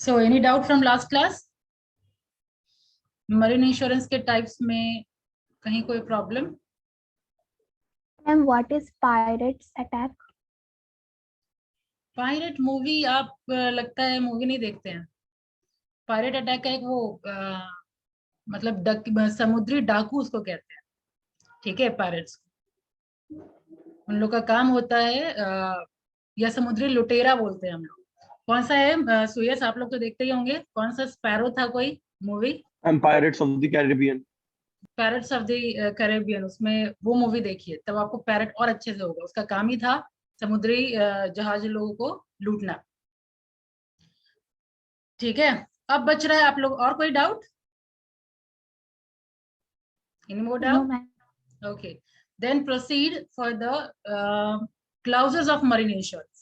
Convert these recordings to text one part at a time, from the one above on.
So any doubt from last class? Marine insurance के types में कहीं कोई problem? Ma'am what is pirates attack? Pirate movie आप लगता है मूवी नहीं देखते हैं। पायरेट अटैक का एक वो मतलब समुद्री डाकू उसको कहते हैं। ठीक है, पायरेट्स उन लोग का काम होता है या समुद्री लुटेरा बोलते हैं हम लोग। कौन सा है सुयस, आप लोग तो देखते ही होंगे। कौन सा स्पैरो था कोई movie? Pirates of the Caribbean. Parrots of the Caribbean, उसमें वो मूवी देखिए तब आपको पैरट और अच्छे से होगा। उसका काम ही था समुद्री जहाज लोगों को लूटना। ठीक है, अब बच रहा है आप लोग और कोई doubt? Any more doubt? Okay, then proceed for the clauses of marine insurance,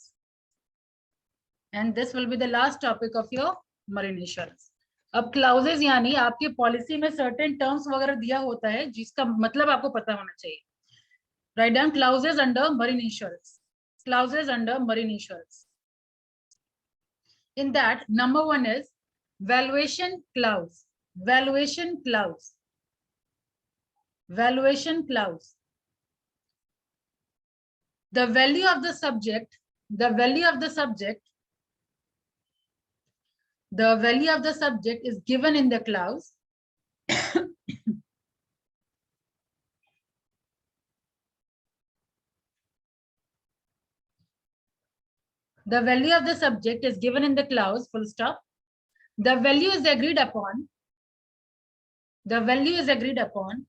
and this will be the last topic of your marine insurance. अब क्लाउजेस यानी आपकी पॉलिसी में सर्टेन टर्म्स वगैरह दिया होता है जिसका मतलब आपको पता होना चाहिए। Write down clauses under marine insurance. Clauses under marine insurance, in that number one is valuation clause. Valuation clause. Valuation clause. The value of the subject, the value of the subject, the value of the subject is given in the clause. The value of the subject is given in the clause, full stop. The value is agreed upon. The value is agreed upon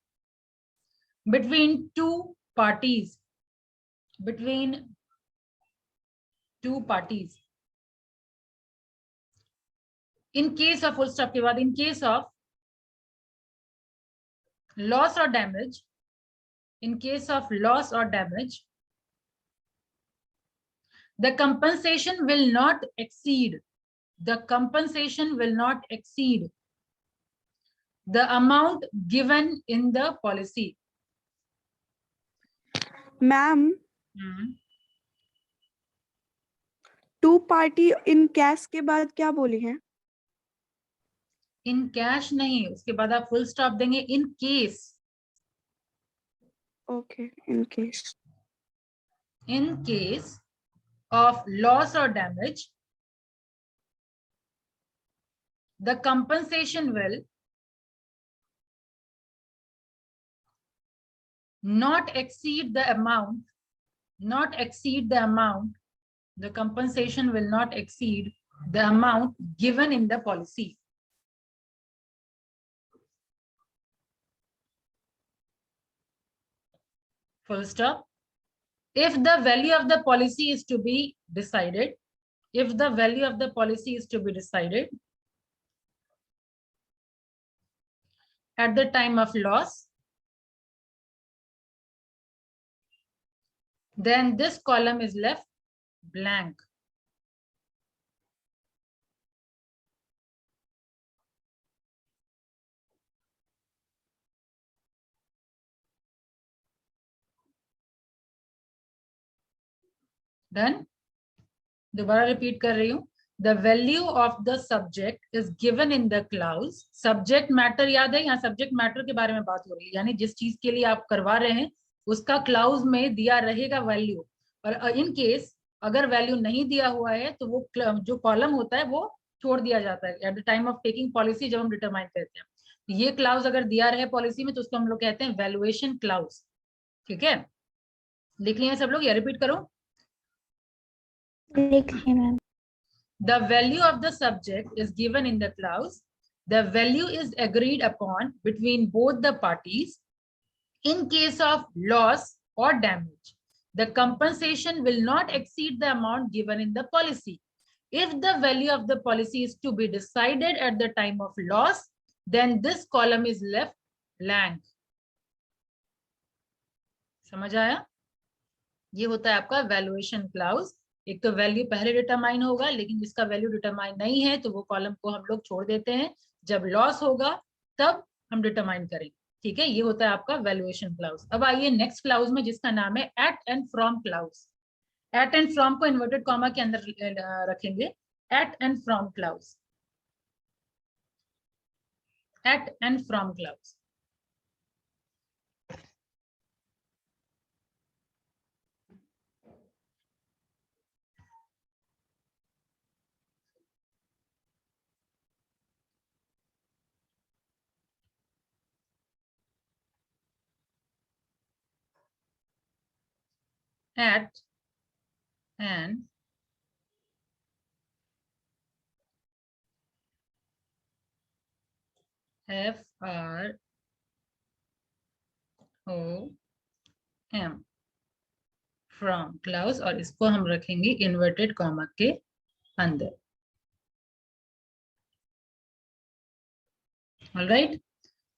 between two parties. Between two parties. In case of, full stop के बाद, in case of loss or damage, in case of loss or damage, the compensation will not exceed, the compensation will not exceed the amount given in the policy. Ma'am to party in cash के बाद क्या बोली हैं? In cash नहीं, उसके बाद आप full stop देंगे in case. Okay, in case. In case of loss or damage, the compensation will not exceed the amount, not exceed the amount, the compensation will not exceed the amount given in the policy. Full stop. If the value of the policy is to be decided, if the value of the policy is to be decided at the time of loss, then this column is left blank. Done? दोबारा repeat कर रही हूँ। The value of the subject is given in the clause. Subject matter याद है, यहाँ subject matter के बारे में बात हो रही है, यानी जिस चीज के लिए आप करवा रहे हैं उसका क्लाउज में दिया रहेगा वैल्यू। और इन केस अगर वैल्यू नहीं दिया हुआ है तो वो जो कॉलम होता है वो छोड़ दिया जाता है at the time of taking policy, जब हम डिटरमाइन करते हैं। तो ये क्लाउज अगर दिया रहे पॉलिसी में तो उसको हम लोग कहते हैं वैल्यूएशन क्लाउज। ठीक है, लिख लिया सब लोग या रिपीट करो? The value of the subject is given in the clause. The value is agreed upon between both the parties. In case of loss or damage, the compensation will not exceed the amount given in the policy. If the value of the policy is to be decided at the time of loss, then this column is left blank. समझ आया? ये होता है आपका valuation clause. एक तो value पहले determine होगा, लेकिन जिसका वैल्यू डिटरमाइन नहीं है तो वो कॉलम को हम लोग छोड़ देते हैं। जब लॉस होगा तब हम डिटरमाइन करेंगे। ठीक है, ये होता है आपका वैल्यूएशन क्लाउज। अब आइए नेक्स्ट क्लाउज में जिसका नाम है at and from clause. At and from को इन्वर्टेड कॉमा के अंदर रखेंगे। At and from clause. at and from clouds. At and FROM from clouds, और इसको हम रखेंगे इन्वर्टेड कॉमा के अंदर. Alright.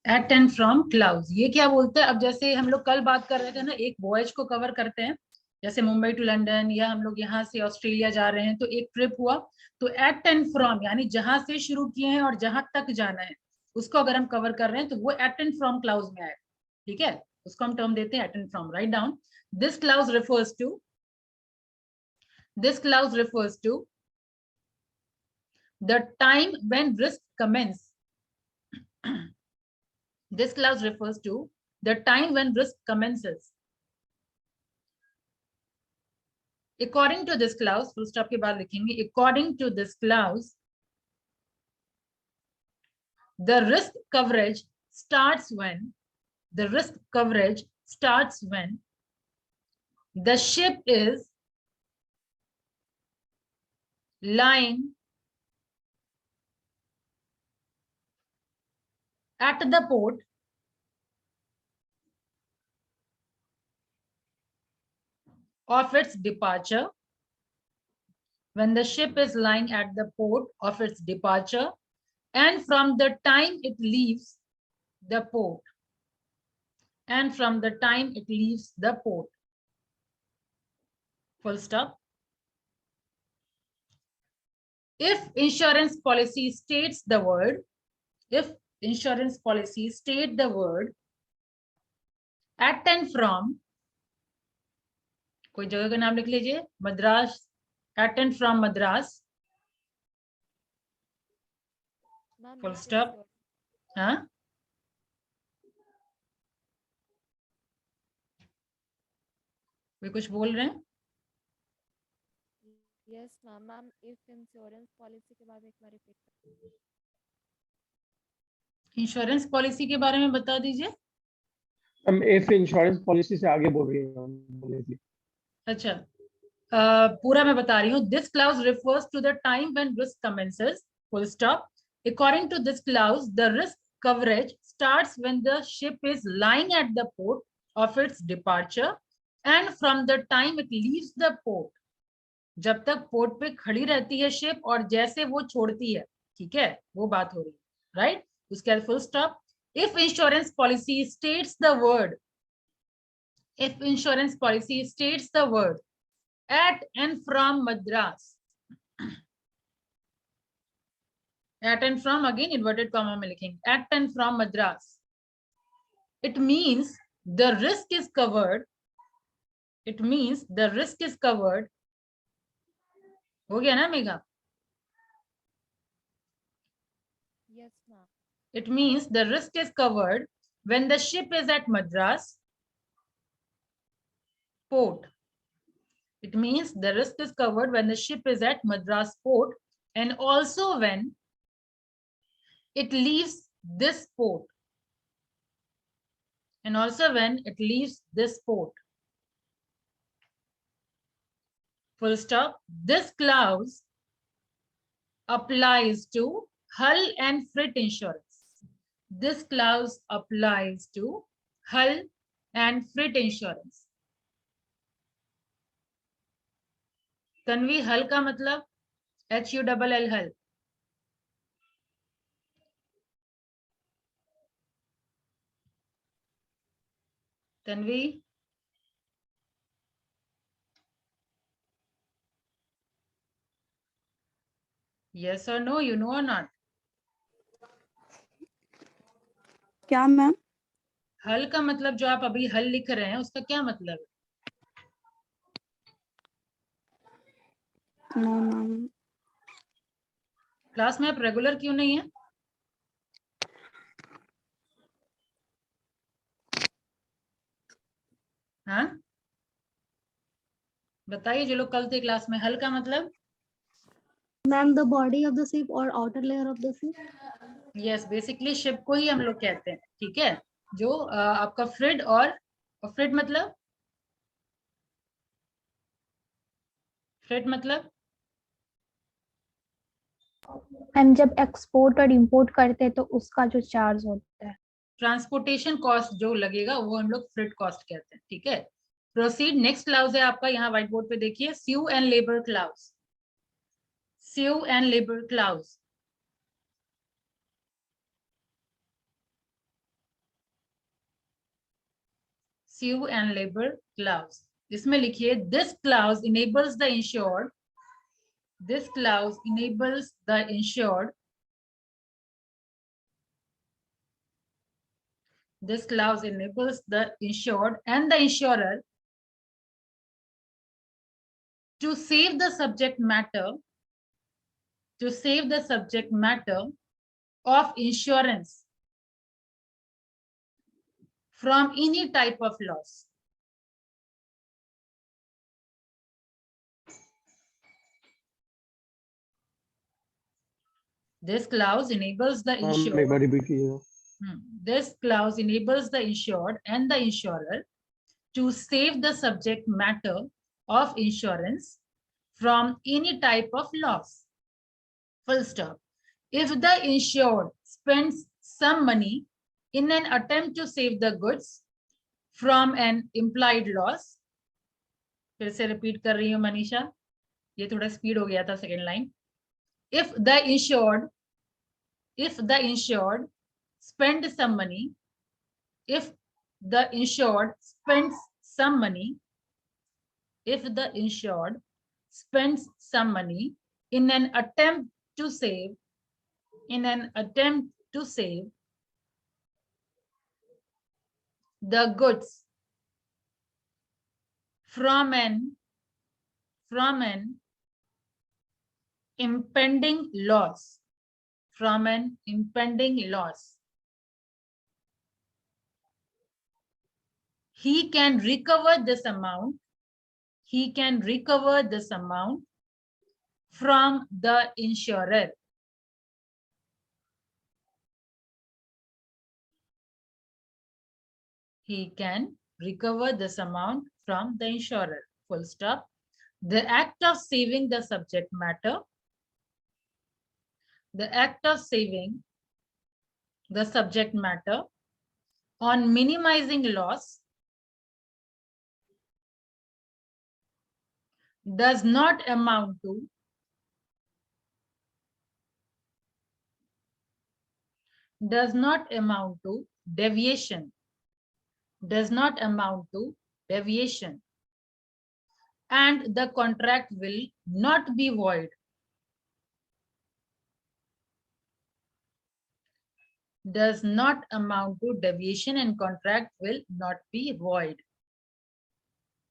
At and from clauses, ये क्या बोलते हैं? अब जैसे हम लोग कल बात कर रहे थे ना, एक वॉयज को कवर करते हैं, जैसे मुंबई टू लंदन, या हम लोग यहाँ से ऑस्ट्रेलिया जा रहे हैं तो एक ट्रिप हुआ, तो एट एंड फ्रॉम यानी जहां से शुरू किए हैं और जहां तक जाना है उसको अगर हम कवर कर रहे हैं तो वो एट एंड फ्रॉम क्लाउड्स में आए. ठीक है, उसको हम टर्म देते हैं at and from. Write down. This clauses refers to the time when risk commence. This clause refers to the time when risk commences. According to this clause, full stop के बाद लिखेंगे, according to this clause, the risk coverage starts when the ship is lying at the port of its departure. When the ship is lying at the port of its departure, and from the time it leaves the port. Full stop. If insurance policy states the word at and from, कोई जगह का नाम लिख लीजिए, Madras, at and from Madras. Full stop. हाँ, वे कुछ बोल रहे हैं? Yes ma'am. If insurance policy के बाद एक बार रिपीट करें. इंश्योरेंस पॉलिसी के बारे में बता दीजिए. हम इफ इंश्योरेंस पॉलिसी से आगे बोल रही हैं. अच्छा, पूरा मैं बता रही हूँ. This clause refers to the time when risk commences. Full stop. According to this clause, the risk coverage starts when the ship is lying at the port of its departure and from the time it leaves the port. जब तक port पे खड़ी रहती है ship और जैसे वो छोड़ती है, ठीक है, वो बात हो रही है. राइट. उसके बाद full stop. If insurance policy states the word at and from Madras, at and from, again inverted comma में लिखेंगे, at and from Madras, it means the risk is covered. हो गया ना Megha? Yes ma'am. It means the risk is covered when the ship is at Madras port. It means the risk is covered when the ship is at Madras port and also when it leaves this port. Full stop. This clause applies to hull and freight insurance. Tanvi, हल का मतलब HULL हल. Tanvi, yes or no, you know or not? क्या ma'am? हल का मतलब जो आप अभी हल लिख रहे हैं उसका क्या मतलब है? No ma'am. क्लास में आप रेगुलर क्यों नहीं है? बताइए जो लोग कल थे क्लास में, हल का मतलब? Ma'am the body of the ship और outer layer of the ship. Yes, basically ship को ही हम लोग कहते हैं, ठीक है। जो आपका फ्रिड और फ्रिड मतलब, फ्रिड मतलब मैम जब एक्सपोर्ट और इंपोर्ट करते हैं तो उसका जो चार्ज होता है। ट्रांसपोर्टेशन कॉस्ट जो लगेगा वो हम लोग फ्रिड कॉस्ट कहते हैं, ठीक है। प्रोसीड, नेक्स्ट क्लाउज है आपका, यहाँ व्हाइट बोर्ड पे देखिए, sue and labour clause. Sue and labour clause, sue and labour clause. इसमें लिखिए, this clause enables the insured, this clause enables the insured, this clause enables the insured and the insurer to save the subject matter, to save the subject matter of insurance from any type of loss. This clause enables the एक बार insured, repeat कीजिएगा। this clause enables the insured and the insurer to save the subject matter of insurance from any type of loss. Full stop. If the insured spends some money in an attempt to save the goods from an implied loss, फिर से repeat कर रही हूँ मनीषा, ये थोड़ा speed हो गया था second line. If the insured spend some money, if the insured spends some money, if the insured spends some money in an attempt to save, in an attempt to save the goods from an impending loss, from an impending loss, he can recover this amount, he can recover this amount from the insurer. He can recover this amount from the insurer. Full stop. The act of saving the subject matter, the act of saving the subject matter on minimizing loss does not amount to deviation, does not amount to deviation, and the contract will not be void, does not amount to deviation and contract will not be void.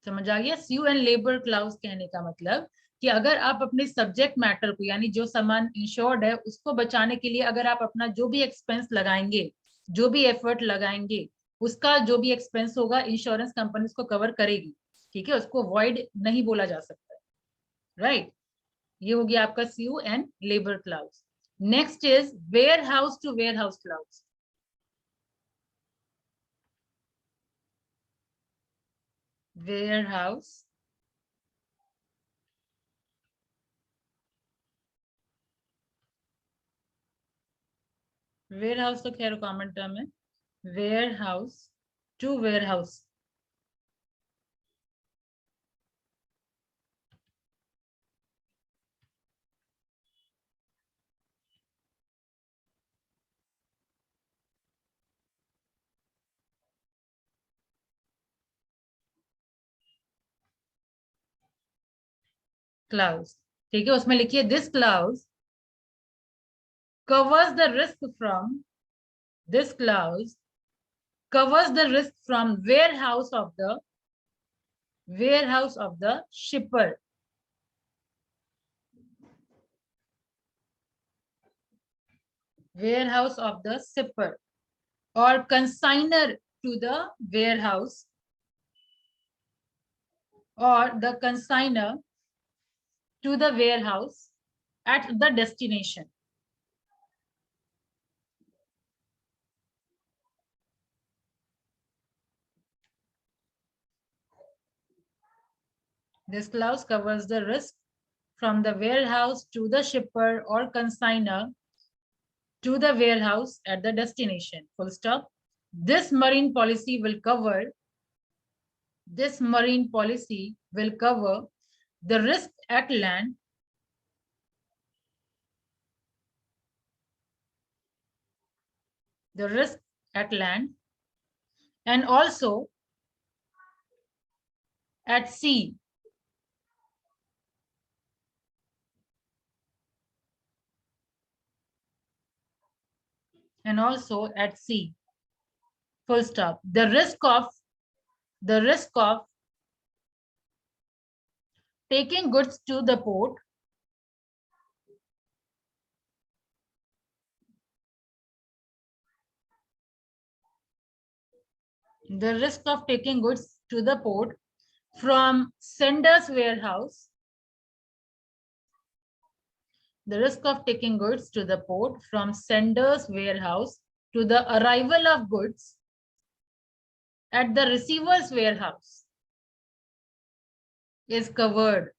समझ आ गया? स्यू and labour clause कहने का मतलब कि अगर आप अपने subject matter को, यानी जो सामान इंश्योर्ड है उसको बचाने के लिए अगर आप अपना जो भी एक्सपेंस लगाएंगे, जो भी एफर्ट लगाएंगे, उसका जो भी एक्सपेंस होगा इंश्योरेंस कंपनी उसको कवर करेगी, ठीक है। उसको वॉइड नहीं बोला जा सकता, राइट। ये हो गया आपका sue and labour clause. Next is warehouse to warehouse clause. warehouse warehouse तो खैर कॉमन टर्म है। वेयरहाउस टू वेयरहाउस, क्लाउज, ठीक है। उसमें लिखिए this clause covers the risk from, this clause covers the risk from warehouse of the shipper, warehouse of the shipper or consignor to the warehouse or the consignor to the warehouse at the destination. This clause covers the risk from the warehouse to the shipper or consignor to the warehouse at the destination. Full stop. This marine policy will cover the risk at land, and also at sea. Full stop. The risk of taking goods to the port from sender's warehouse to the arrival of goods at the receiver's warehouse is covered.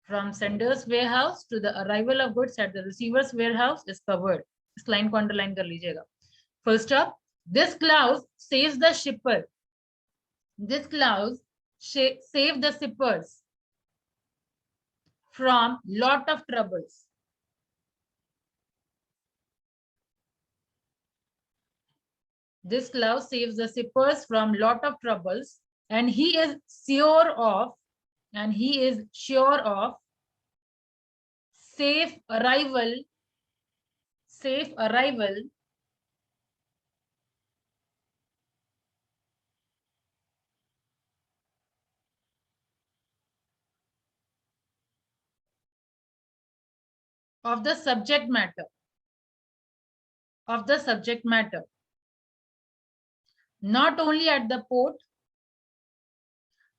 From sender's warehouse to the arrival of goods at the receiver's warehouse is covered. इस line को underline कर लीजिएगा. Full stop. This clause saves the shipper. This clause saves the shippers from lot of troubles. This clause saves the shippers from lot of troubles, and he is sure of safe arrival of the subject matter, not only at the port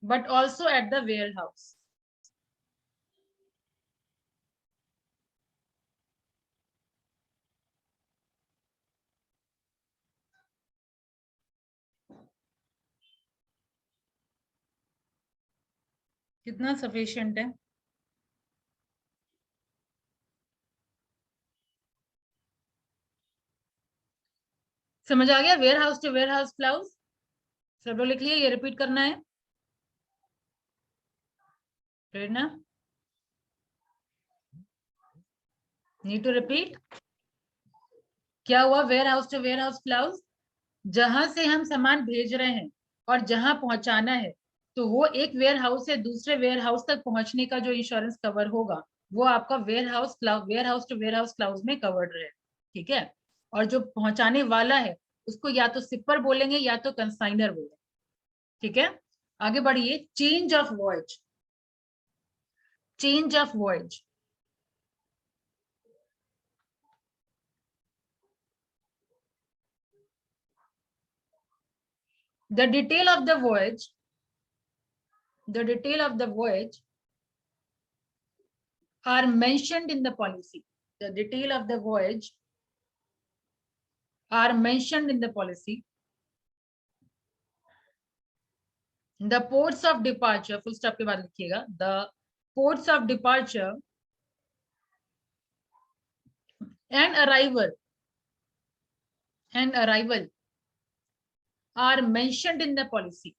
but also at the warehouse. कितना sufficient है? समझ आ गया? Warehouse to warehouse clause सब लोग लिख लिए, ये repeat करना है. प्रेरणा, नीड टू रिपीट. क्या हुआ? वेयरहाउस टू वेयरहाउस क्लाउज, जहां से हम सामान भेज रहे हैं और जहां पहुंचाना है, तो वो एक वेयरहाउस से दूसरे वेयरहाउस तक पहुंचने का जो इंश्योरेंस कवर होगा वो आपका वेयरहाउस टू वेयरहाउस क्लाउज में कवर्ड रहे. ठीक है? और जो पहुंचाने वाला है उसको या तो सिपर बोलेंगे या तो कंसाइनर बोलेंगे. ठीक है? आगे बढ़िए. Change of voyage. The detail of the voyage are mentioned in the policy. The detail of the voyage are mentioned in the policy. The ports of departure, full stop के बाद लिखिएगा. The ports of departure and arrival are mentioned in the policy.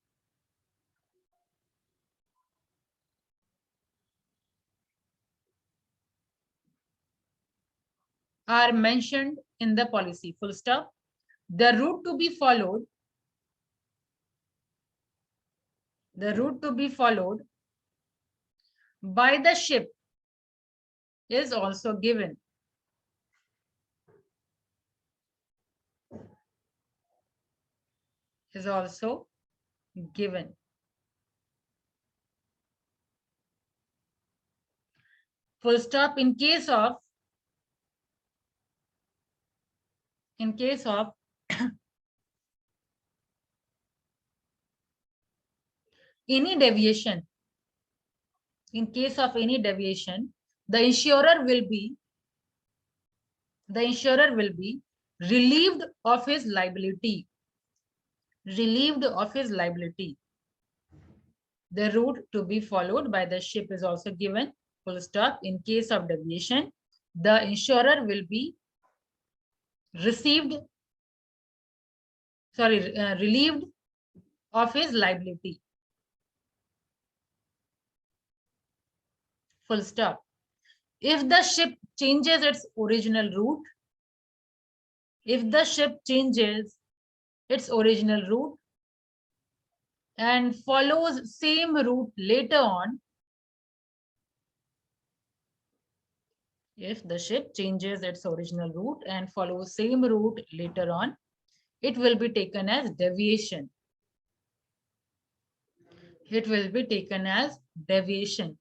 Full stop. The route to be followed by the ship is also given. Full stop. In case of in case of any deviation, in case of any deviation, the insurer will be relieved of his liability. Relieved of his liability. The route to be followed by the ship is also given. Full stop. In case of deviation, the insurer will be relieved of his liability. Full stop. If the ship changes its original route, and follows same route later on, if the ship changes its original route and follows same route later on, it will be taken as deviation. It will be taken as deviation.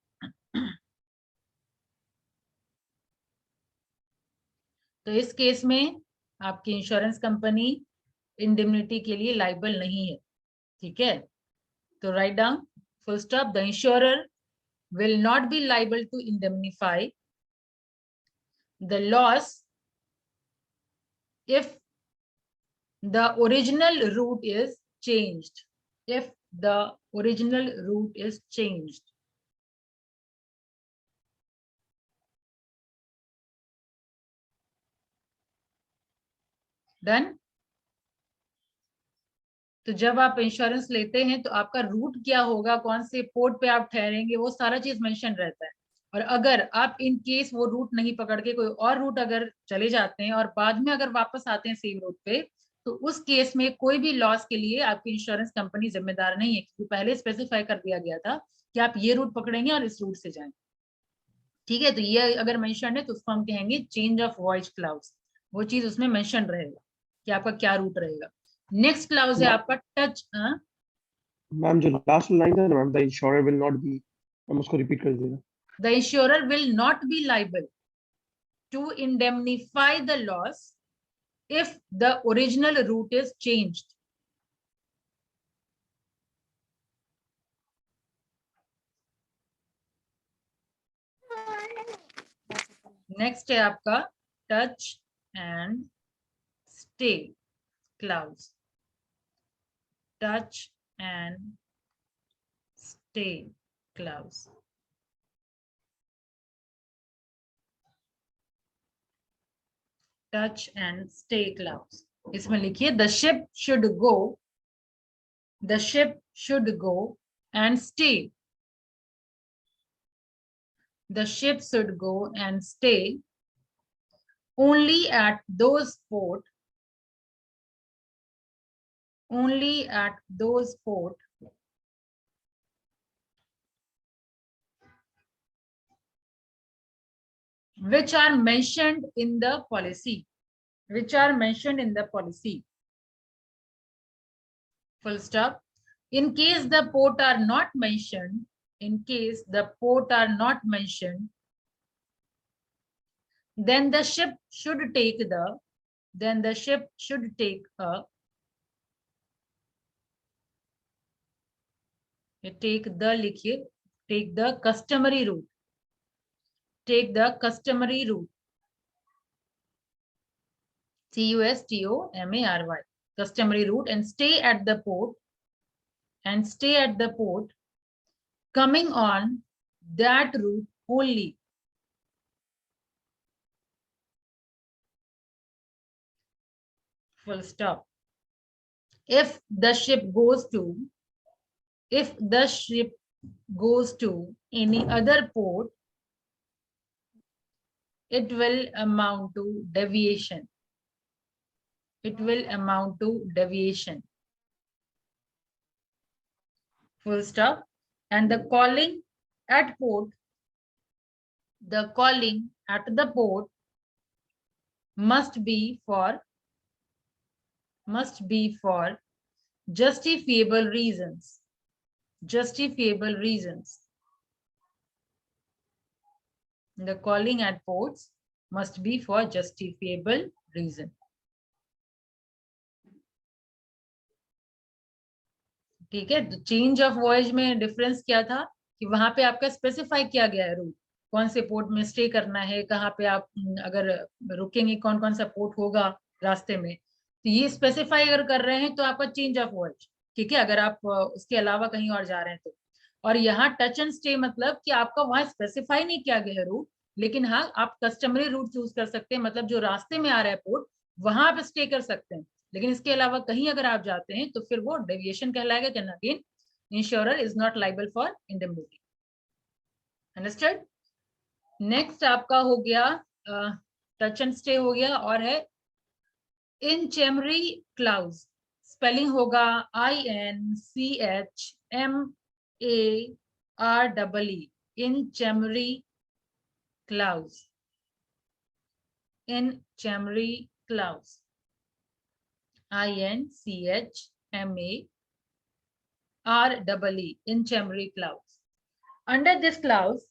तो इस case में आपकी insurance company indemnity के लिए liable नहीं है, ठीक है? तो write down, full stop, the insurer will not be liable to indemnify the loss if the original route is changed. If the original route is changed. Done? तो जब आप इंश्योरेंस लेते हैं तो आपका रूट क्या होगा, कौन से पोर्ट पे आप ठहरेंगे, वो सारा चीज मेंशन रहता है. और अगर आप इन केस वो रूट नहीं पकड़ के कोई और रूट अगर चले जाते हैं और बाद में अगर वापस आते हैं सेम रूट पे, तो उस केस में कोई भी लॉस के लिए आपकी इंश्योरेंस कंपनी जिम्मेदार नहीं है, क्योंकि पहले स्पेसिफाई कर दिया गया था कि आप ये रूट पकड़ेंगे और इस रूट से जाएंगे. ठीक है, तो ये अगर मेंशन है तो उसको हम कहेंगे चेंज ऑफ वॉयज क्लाउज. वो चीज उसमें मेंशन रहेगा कि आपका क्या रूट रहेगा. नेक्स्ट क्लाउज है आपका टच. मैम जो लास्ट लाइन है ना ma'am, the insurer will not be, हम उसको रिपीट कर दीजिए. The insurer will not be liable to indemnify the loss if the original route is changed. Next है आपका touch and stay clause. Touch and stay clause. Touch and stay clause. इसमें लिखिए the ship should go and stay. The ship should go and stay only at those ports which are mentioned in the policy. Full stop. In case the port are not mentioned, then the ship should take the customary route. CUSTOMARY, customary route, and stay at the port coming on that route only. Full stop. If the ship goes to any other port, it will amount to deviation. Full stop. And the calling at the port must be for justifiable reasons. The calling at ports must be for justifiable reason. ठीक है, तो change of voyage में difference क्या था कि वहां पे आपका स्पेसिफाई किया गया है रूट, कौन से पोर्ट में स्टे करना है, कहाँ पे आप अगर रुकेंगे, कौन कौन सा पोर्ट होगा रास्ते में, तो ये स्पेसिफाई अगर कर रहे हैं तो आपका चेंज ऑफ वॉयज। ठीक है, अगर आप उसके अलावा कहीं और जा रहे हैं तो। और यहाँ टच एंड स्टे मतलब कि आपका वहां स्पेसिफाई नहीं किया गया है रूट, लेकिन हाँ आप कस्टमरी रूट चूज कर सकते हैं, मतलब जो रास्ते में आ रहा है पोर्ट वहां आप स्टे कर सकते हैं, लेकिन इसके अलावा कहीं अगर आप जाते हैं तो फिर वो डेविएशन कहलाएगा। Can again insurer is not liable for indemnity. Understood. Next आपका हो गया टच एंड स्टे हो गया, और है इन चेमरी क्लाउज। स्पेलिंग होगा INCHMAREE, Inchmaree clause, Inchmaree clause, INCHMAREE, in Chamry clouds. Under this clouds,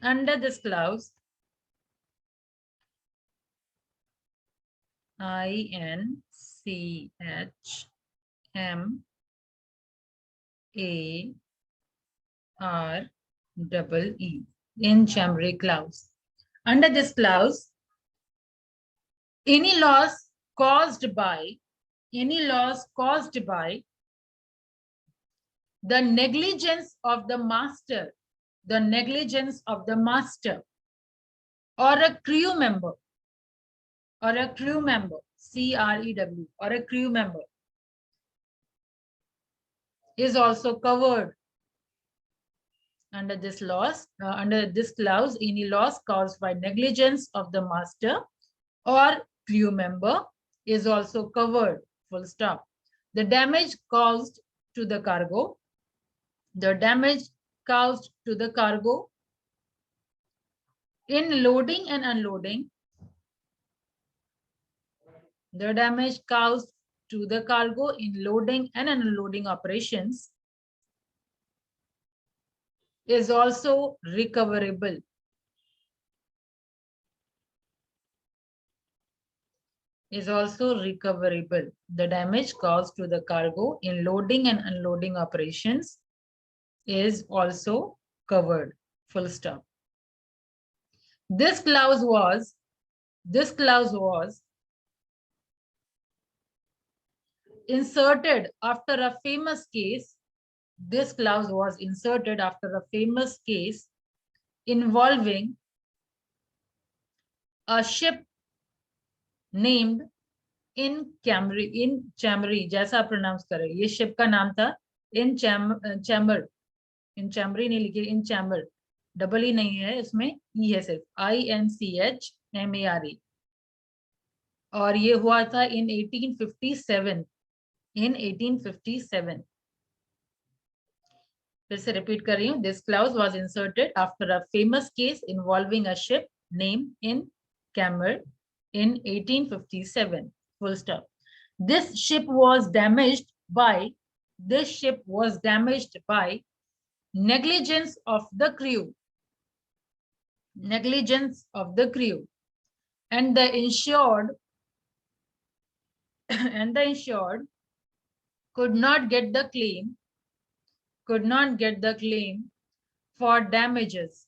INCHMAREE, in Chamry clouds. Under this clouds, any loss caused by the negligence of the master, or a crew member, CREW, or a crew member is also covered under this loss. Under this clause, any loss caused by negligence of the master or crew member is also covered. Full stop. The damage caused to the cargo, in loading and unloading, the damage caused to the cargo in loading and unloading operations is also recoverable. The damage caused to the cargo in loading and unloading operations is also covered. Full stop. This clause was inserted after a famous case. This clause was inserted after a famous case involving a ship named Enquiry, जैसा pronounce करे, ये ship का नाम था Enquiry, नहीं लिखिए, Enquiry, double E नहीं है इसमें, ई है सिर्फ, INCHMARE, और ये हुआ था in 1857, फिर से रिपीट कर रही हूँ. This clause was inserted after a famous case involving a ship named Enquiry in 1857. Full stop. This ship was damaged by negligence of the crew, and the insured could not get the claim for damages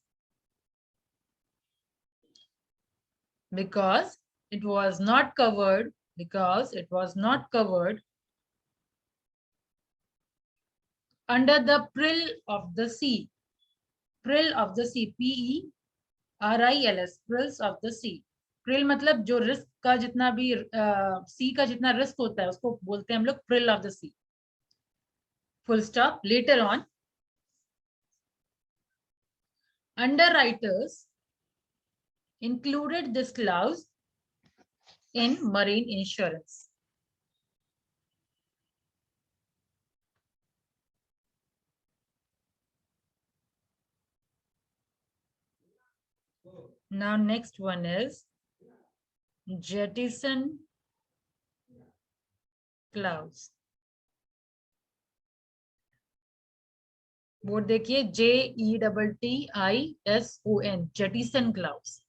because it was not covered under the prill of the sea, PERILS, prills of the sea. Pril मतलब जो risk का जितना भी सी का जितना risk होता है उसको बोलते हैं हम लोग peril of the sea. Full stop. Later on, underwriters included this clause in marine insurance. Now next one is jettison clause. Board देखिए, JETTISON, jettison clause.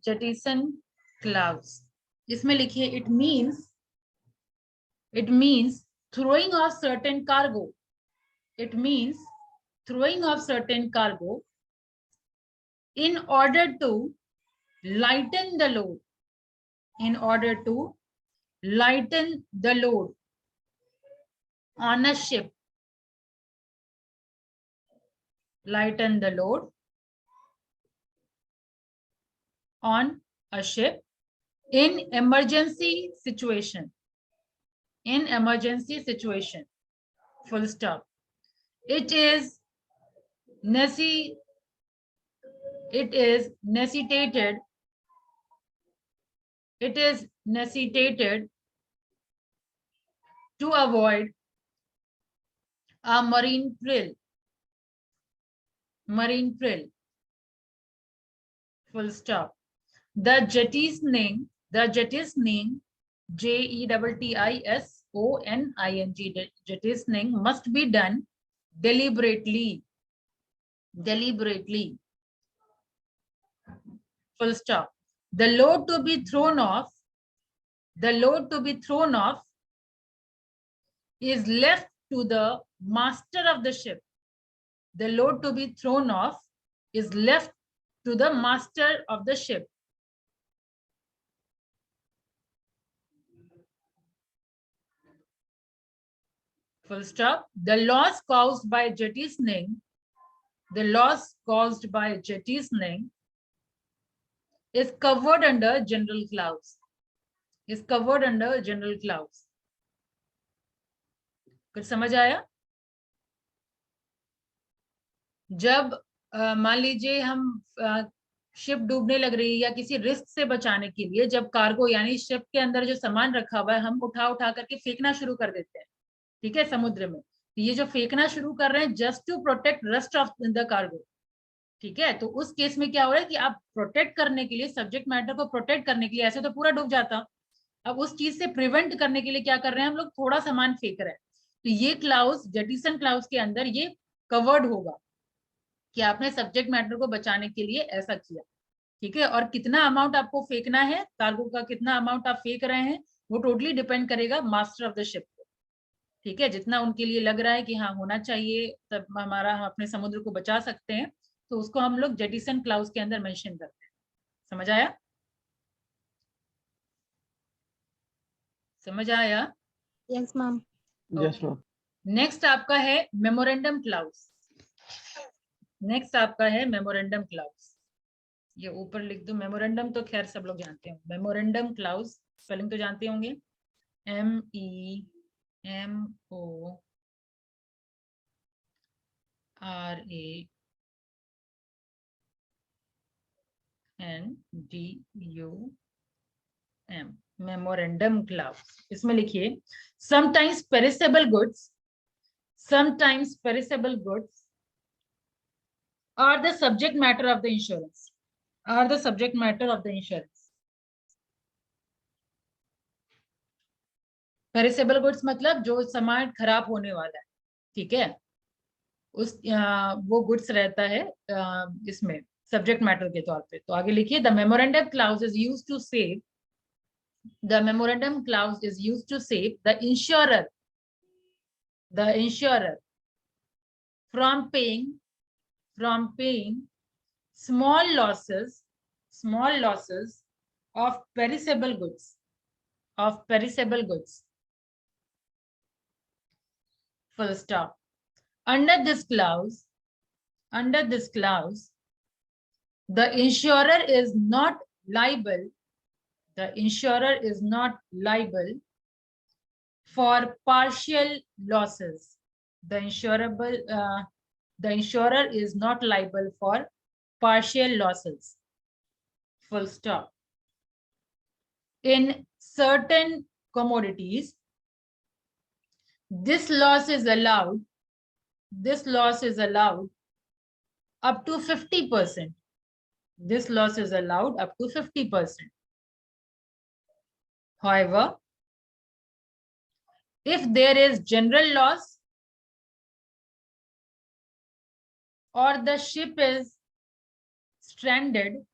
Jettison clause, इसमें लिखिए, it means It means throwing off certain cargo. It means throwing off certain cargo in order to lighten the load. In order to lighten the load on a ship. Lighten the load on a ship in emergency situation. In emergency situation. Full stop. It is necessitated. It is necessitated to avoid a marine peril. Marine peril. Full stop. The jettisoning, jettisoning, jettisoning must be done deliberately. Deliberately. Full stop. The load to be thrown off, the load to be thrown off is left to the master of the ship. The load to be thrown off is left to the master of the ship. Full stop. The loss caused by jettisoning, the loss caused by jettisoning is covered under general clause. Is covered under general clause. कुछ समझ आया? जब मान लीजिए हम ship डूबने लग रही है या किसी रिस्क से बचाने के लिए जब कार्गो यानी शिप के अंदर जो सामान रखा हुआ है हम उठा उठा करके फेंकना शुरू कर देते हैं, ठीक है, समुद्र में। तो ये जो फेंकना शुरू कर रहे हैं just to protect rest of the cargo, ठीक है। तो उस केस में क्या हो रहा है कि आप प्रोटेक्ट करने के लिए, सब्जेक्ट मैटर को प्रोटेक्ट करने के लिए, ऐसे तो पूरा डूब जाता, अब उस चीज से प्रिवेंट करने के लिए क्या कर रहे हैं हम लोग, थोड़ा सामान फेंक रहे हैं। तो ये क्लाउज, जेटिसन क्लाउज के अंदर ये कवर्ड होगा कि आपने सब्जेक्ट मैटर को बचाने के लिए ऐसा किया, ठीक है। और कितना अमाउंट आपको फेंकना है, कार्गो का कितना अमाउंट आप फेंक रहे हैं, वो टोटली डिपेंड करेगा मास्टर ऑफ द शिप पे, ठीक है। जितना उनके लिए लग रहा है कि हाँ होना चाहिए तब हमारा, हम अपने समुद्र को बचा सकते हैं, तो उसको हम लोग जेटिसन क्लाउज के अंदर मेंशन करते हैं। समझ आया? समझ आया? Yes ma'am. Yes, ma'am. Next आपका है मेमोरेंडम क्लाउज। नेक्स्ट आपका है मेमोरेंडम क्लाउज। ये ऊपर लिख दो, मेमोरेंडम तो खैर सब लोग जानते हैं। मेमोरेंडम क्लाउज स्पेलिंग तो जानते होंगे, MEMORANDUM, मेमोरेंडम क्लाउज। इसमें लिखिए sometimes perishable goods, sometimes perishable goods are the subject matter of the insurance, are the subject matter of the insurance. Perishable goods मतलब जो सामान खराब होने वाला है, ठीक है, उस वो गुड्स रहता है इसमें सब्जेक्ट मैटर के तौर पे। तो आगे लिखिए the memorandum clause is used to save, the memorandum clause is used to save the insurer from paying small losses of perishable goods, full stop. Under this clause, the insurer is not liable, for partial losses. The insurer is not liable for partial losses. Full stop. In certain commodities, this loss is allowed up to 50%. This loss is allowed up to 50%. However, if there is general loss or the ship is stranded,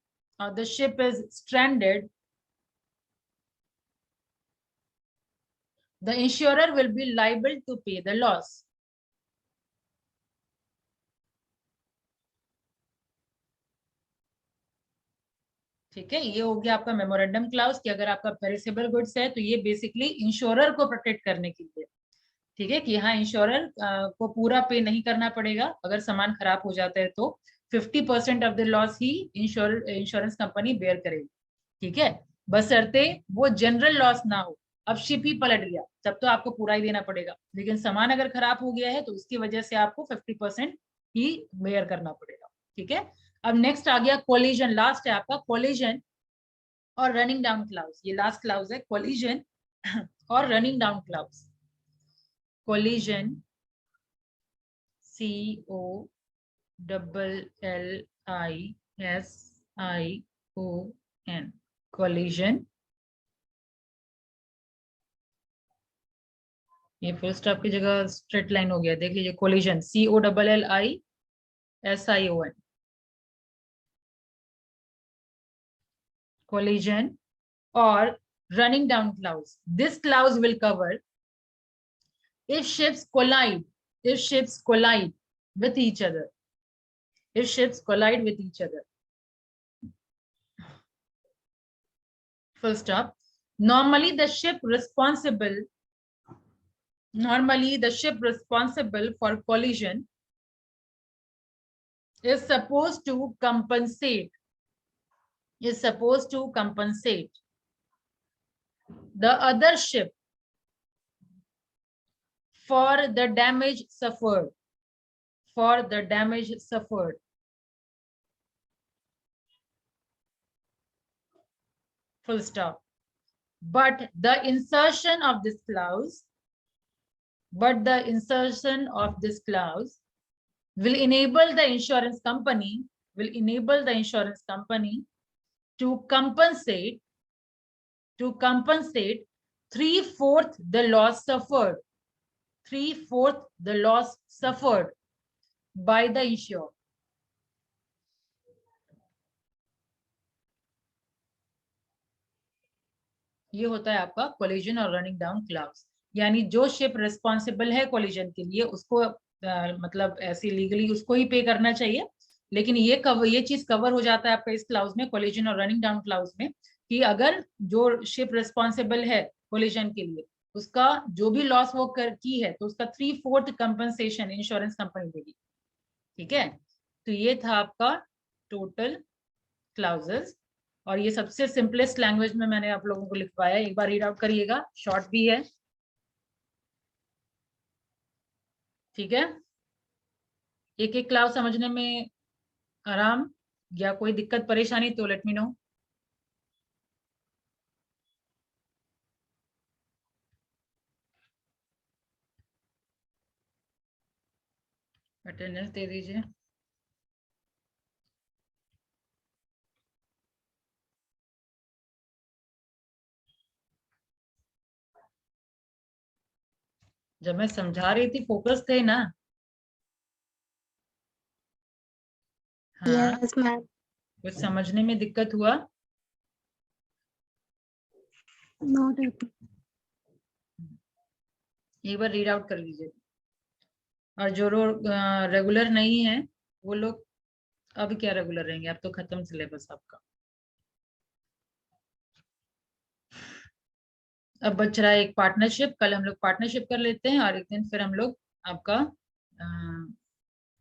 the insurer will be liable to pay the loss. ठीक है, ये हो गया आपका memorandum clause कि अगर आपका perishable goods है तो ये बेसिकली इंश्योरर को प्रोटेक्ट करने के लिए, ठीक है, कि हाँ इंश्योरर को पूरा पे नहीं करना पड़ेगा अगर सामान खराब हो जाता है तो 50% ऑफ द लॉस ही इंश्योरेंस कंपनी बेयर करेगी, ठीक है, बशर्ते वो जनरल लॉस ना हो। अब शिप ही पलट गया तब तो आपको पूरा ही देना पड़ेगा, लेकिन सामान अगर खराब हो गया है तो उसकी वजह से आपको 50% ही बेयर करना पड़ेगा, ठीक है। अब नेक्स्ट आ गया कोलिजन, लास्ट है आपका कोलिजन और रनिंग डाउन क्लाउज, ये लास्ट क्लाउज है कोलिजन और running down clause. Collision COLLISION, collision, ये फुल स्टॉप की जगह स्ट्रेट लाइन हो गया, देख लीजिए collision COLLISION, collision or running down clouds. This clause will cover if ships collide with each other, if ships collide with each other, full stop. Normally the ship responsible for collision is supposed to compensate the other ship for the damage suffered, full stop. But the insertion of this clause will enable the insurance company to compensate 3/4 the loss suffered by the insured. ये होता है आपका collision और running down clause, यानी जो ship responsible है collision के लिए उसको मतलब ऐसे लीगली उसको ही पे करना चाहिए, लेकिन ये चीज कवर हो जाता है आपका इस क्लाउज में, कोलिजन और रनिंग डाउन क्लाउज में, कि अगर जो शिप रिस्पॉन्सिबल है कोलिजन के लिए उसका जो भी लॉस वो की है तो उसका 3/4 कंपनसेशन इंश्योरेंस कंपनी देगी, ठीक है। तो ये था आपका टोटल क्लाउजेस, और ये सबसे सिंपलेस्ट लैंग्वेज में मैंने आप लोगों को लिखवाया, एक बार रीड आउट करिएगा, शॉर्ट भी है, ठीक है। एक एक क्लास समझने में आराम या कोई दिक्कत परेशानी तो लेट मी नो। अटेंडेंस दे दीजिए। जब मैं समझा रही थी फोकस थे ना? हाँ, यस मैम। कुछ समझने में दिक्कत हुआ? नो। एक बार रीड आउट कर लीजिए, और जो लोग रेगुलर नहीं है वो लोग अब क्या रेगुलर रहेंगे, अब तो खत्म सिलेबस आपका। अब बच रहा है एक पार्टनरशिप, कल हम लोग पार्टनरशिप कर लेते हैं और एक दिन फिर हम लोग आपका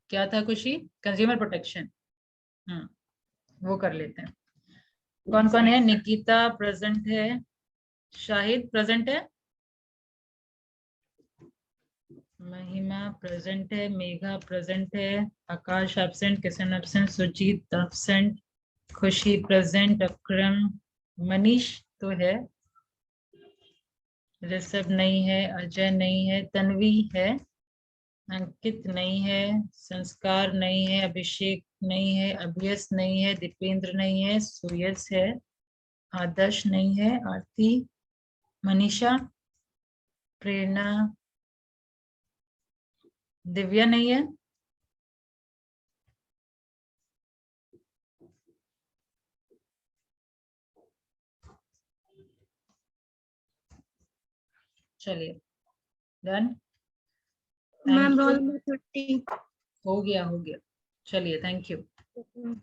क्या था खुशी, कंज्यूमर प्रोटेक्शन, वो कर लेते हैं। कौन कौन है? निकिता प्रेजेंट है, शाहिद प्रेजेंट है, महिमा प्रेजेंट है, मेघा प्रेजेंट है, Akash absent, Kishan absent, Sujeet absent, Khushi present, Akram, Manish तो है, ऋषभ नहीं है, अजय नहीं है, तन्वी है, अंकित नहीं है, संस्कार नहीं है, अभिषेक नहीं है, अभ्यस नहीं है, दीपेंद्र नहीं है, सुयस है, आदर्श नहीं है, आरती, मनीषा, प्रेरणा, दिव्या नहीं है, चलिए डन। मैम रोल नंबर 30 हो गया चलिए, thank you. Thank you ma'am.